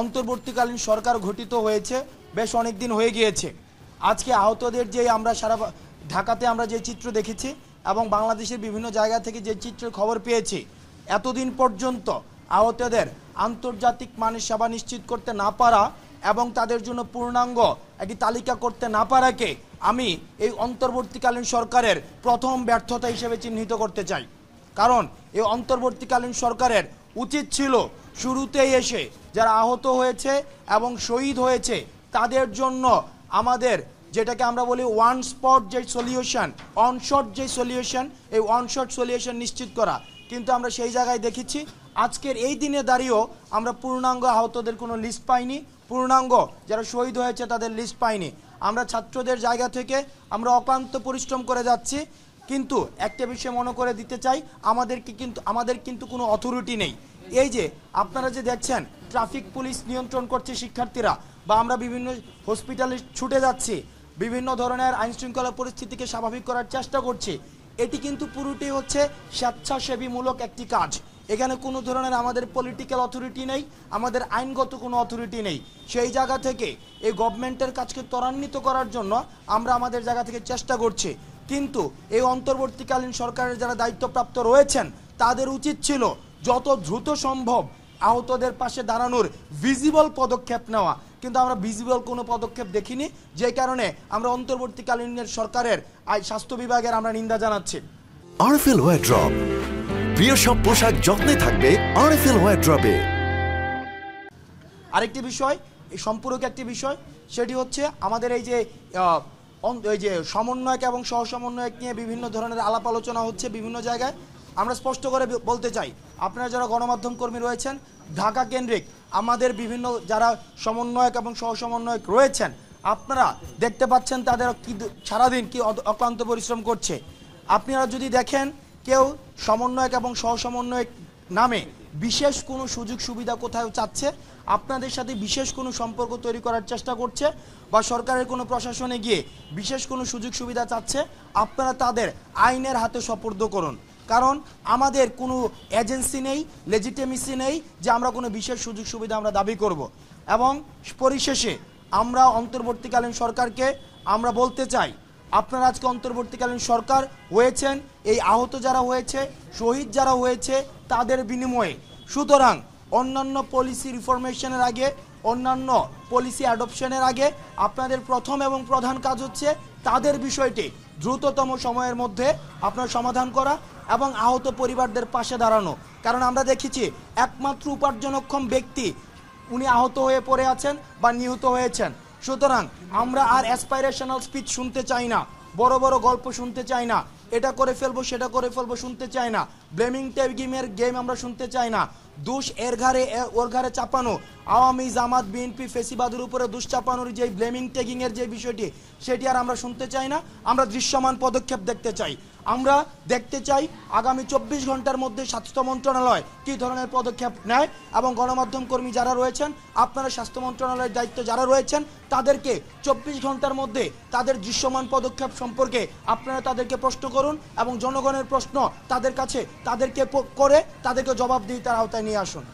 অন্তর্বর্তীকালীন সরকার গঠিত হয়েছে বেশ অনেক দিন হয়ে গিয়েছে। আজকে আহতদের যে আমরা সারা ঢাকাতে আমরা যে চিত্র দেখেছি এবং বাংলাদেশের বিভিন্ন জায়গা থেকে যে চিত্রের খবর পেয়েছি, এতদিন পর্যন্ত আহতদের আন্তর্জাতিক মানের সেবা নিশ্চিত করতে না পারা এবং তাদের জন্য পূর্ণাঙ্গ একটি তালিকা করতে না পারাকে আমি এই অন্তর্বর্তীকালীন সরকারের প্রথম ব্যর্থতা হিসেবে চিহ্নিত করতে চাই। কারণ এই অন্তর্বর্তীকালীন সরকারের উচিত ছিল শুরুতেই এসে যারা আহত হয়েছে এবং শহীদ হয়েছে তাদের জন্য আমাদের যেটাকে আমরা বলি ওয়ান স্পট যে সলিউশন, অনশট যে সলিউশন, এই অনশট সলিউশন নিশ্চিত করা। কিন্তু আমরা সেই জায়গায় দেখেছি আজকের এই দিনে দাঁড়িয়েও আমরা পূর্ণাঙ্গ আহতদের কোনো লিস্ট পাইনি, পূর্ণাঙ্গ যারা শহীদ হয়েছে তাদের লিস্ট পাইনি। আমরা ছাত্রদের জায়গা থেকে আমরা অক্লান্ত পরিশ্রম করে যাচ্ছি, কিন্তু একটা বিষয় মনে করে দিতে চাই, আমাদের কিন্তু কোনো অথরিটি নেই। এই যে আপনারা যে দেখছেন ট্রাফিক পুলিশ নিয়ন্ত্রণ করছে শিক্ষার্থীরা, বা আমরা বিভিন্ন হসপিটালে ছুটে যাচ্ছি, বিভিন্ন ধরনের আইনশৃঙ্খলা পরিস্থিতিকে স্বাভাবিক করার চেষ্টা করছি, এটি কিন্তু পুরোটাই হচ্ছে স্বেচ্ছাসেবীমূলক একটি কাজ। এখানে কোনো ধরনের আমাদের পলিটিক্যাল অথরিটি নেই, আমাদের আইনগত কোনো অথরিটি নেই। সেই জায়গা থেকে এই গভর্নমেন্টের কাজকে ত্বরান্বিত করার জন্য আমরা আমাদের জায়গা থেকে চেষ্টা করছি। কিন্তু এই অন্তর্বর্তীকালীন সরকারের যারা দায়িত্বপ্রাপ্ত রয়েছেন তাদের উচিত ছিল যত দ্রুত সম্ভব আহতদের পাশে দাঁড়ানোর ভিজিবল পদক্ষেপ নেওয়া, কিন্তু আমরা ভিজিবল কোনো পদক্ষেপ দেখিনি, যে কারণে আমরা অন্তর্বর্তীকালীন সরকারের স্বাস্থ্য বিভাগের আমরা নিন্দা জানাচ্ছি। আরএফএল ওয়ারড্রপ, প্রিয় সব পোশাক যত্নে থাকবে আরএফএল ওয়ারড্রপে। আরেকটি বিষয়, এই সম্পূরক একটি বিষয়, সেটি হচ্ছে আমাদের এই যে সমন্বয়ক এবং সহসমন্বয়ক নিয়ে বিভিন্ন ধরনের আলাপ আলোচনা হচ্ছে বিভিন্ন জায়গায়। আমরা স্পষ্ট করে বলতে চাই, আপনারা যারা গণমাধ্যম কর্মী রয়েছেন ঢাকা কেন্দ্রিক আমাদের বিভিন্ন যারা সমন্বয়ক এবং সহসমন্বয়ক রয়েছেন, আপনারা দেখতে পাচ্ছেন তাদের কি সারাদিন কি অক্লান্ত পরিশ্রম করছে। আপনারা যদি দেখেন কেউ সমন্বয়ক এবং সহসমন্বয়ক নামে বিশেষ কোনো সুযোগ সুবিধা কোথাও চাচ্ছে, আপনাদের সাথে বিশেষ কোনো সম্পর্ক তৈরি করার চেষ্টা করছে, বা সরকারের কোনো প্রশাসনে গিয়ে বিশেষ কোনো সুযোগ সুবিধা চাচ্ছে, আপনারা তাদের আইনের হাতে সোপর্দ করুন। কারণ আমাদের কোনো এজেন্সি নেই, লেজিটিমেসি নেই যে আমরা কোনো বিশেষ সুযোগ সুবিধা আমরা দাবি করব। এবং পরিশেষে আমরা অন্তর্বর্তীকালীন সরকারকে আমরা বলতে চাই, আপনারা আজকে অন্তর্বর্তীকালীন সরকার হয়েছেন এই আহত যারা হয়েছে, শহীদ যারা হয়েছে তাদের বিনিময়ে। সুতরাং অন্যান্য পলিসি রিফরমেশনের আগে, অন্যান্য পলিসি অ্যাডপশনের আগে আপনাদের প্রথম এবং প্রধান কাজ হচ্ছে তাদের বিষয়টি দ্রুততম সময়ের মধ্যে আপনার সমাধান করা এবং আহত পরিবারদের পাশে দাঁড়ানো। কারণ আমরা দেখেছি একমাত্র উপার্জনক্ষম ব্যক্তি উনি আহত হয়ে পড়ে আছেন বা নিহত হয়েছেন। সুতরাং আমরা আর অ্যাসপাইরেশনাল স্পিচ শুনতে চাই না, বড় বড় গল্প শুনতে চাই না, এটা করে ফেলবো সেটা করে ফেলবো শুনতে চাই না, ব্লেমিং গেম আমরা শুনতে চাই না। দোষ এর ঘাড়ে ওর ঘাড়ে চাপানো, আওয়ামী জামাত বিএনপি ফেসিবাদের উপরে দোষ চাপানোর যে ব্লেমিং ট্যাগিংয়ের যে বিষয়টি, সেটি আর আমরা শুনতে চাই না। আমরা দৃশ্যমান পদক্ষেপ দেখতে চাই। আমরা দেখতে চাই আগামী 24 ঘন্টার মধ্যে স্বাস্থ্য মন্ত্রণালয় কী ধরনের পদক্ষেপ নেয়, এবং গণমাধ্যম কর্মী যারা রয়েছেন আপনারা স্বাস্থ্য মন্ত্রণালয়ের দায়িত্ব যারা রয়েছেন তাদেরকে 24 ঘন্টার মধ্যে তাদের দৃশ্যমান পদক্ষেপ সম্পর্কে আপনারা তাদেরকে প্রশ্ন করুন, এবং জনগণের প্রশ্ন তাদের কাছে তাদেরকে করে তাদেরকে জবাবদিহিতার আওতায় নিয়ে আসুন।